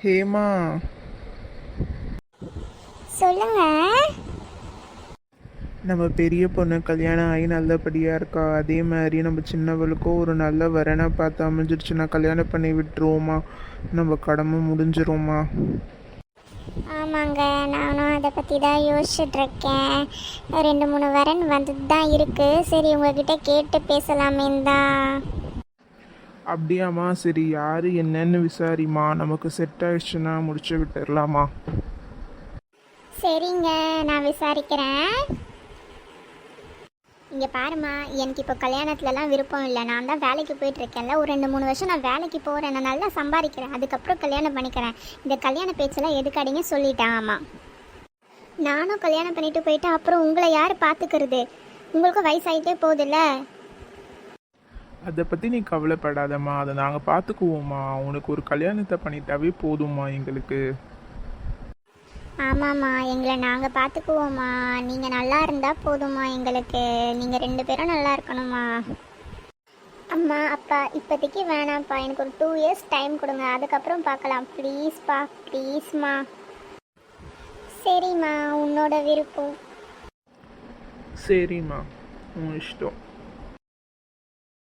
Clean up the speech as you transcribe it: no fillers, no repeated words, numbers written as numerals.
ஹேமா, சொல்லுங்க. நம்ம பெரிய பொண்ணு கல்யாணம் ஆகி நல்லபடியாக இருக்கா. அதே மாதிரி நம்ம சின்னவளுக்கும் ஒரு நல்ல வரனை பார்த்து அமைஞ்சிருச்சுன்னா கல்யாணம் பண்ணி விட்டுருவோமா? நம்ம கடமை முடிஞ்சிருமா? ஆமாங்க, நானும் அதை பற்றி தான் யோசிச்சுட்ருக்கேன். 2 3 வரன் வந்துட்டு தான் இருக்குது. சரி உங்ககிட்ட கேட்டு பேசலாமேன்னு தான். அப்படியாம்மா, சரி யார் என்னன்னு விசாரிம்மா. நமக்கு செட் ஆயிடுச்சுன்னா முடிச்சு விட்டுடலாமா? சரிங்க, நான் விசாரிக்கிறேன். இங்கே பாருமா, எனக்கு இப்போ கல்யாணத்துலலாம் விருப்பம் இல்லை. நான் தான் வேலைக்கு போயிட்டுருக்கேன்ல, ஒரு 2 3 வருஷம் நான் வேலைக்கு போகிறேன். நான் நல்லா சம்பாதிக்கிறேன், அதுக்கப்புறம் கல்யாணம் பண்ணிக்கிறேன். இந்த கல்யாண பேச்செல்லாம் எதுக்காடிங்க சொல்லிட்டேன். ஆமாம், நானும் கல்யாணம் பண்ணிட்டு போயிட்டு அப்புறம் உங்களை யார் பார்த்துக்கிறது? உங்களுக்கும் வயசாகிட்டே போகுதுல்ல. அதை பற்றி நீ கவலைப்படாதம்மா, அதை நாங்கள் பார்த்துக்குவோம்மா. உனக்கு ஒரு கல்யாணத்தை பண்ணிட்டாவே போதும்மா எங்களுக்கு. ஆமாம்மா, எங்களை நாங்கள் பார்த்துக்குவோம்மா. நீங்கள் நல்லா இருந்தால் போதும்மா எங்களுக்கு. நீங்கள் 2 பேரும் நல்லா இருக்கணும்மா. அம்மா அப்பா இப்போதைக்கு வேணாம்ப்பா, எனக்கு ஒரு 2 இயர்ஸ் டைம் கொடுங்க, அதுக்கப்புறம் பார்க்கலாம். ப்ளீஸ்ப்பா, ப்ளீஸ்மா. சரிம்மா, உன்னோட விருப்பம். சரிம்மா, உன் இஷ்டம்.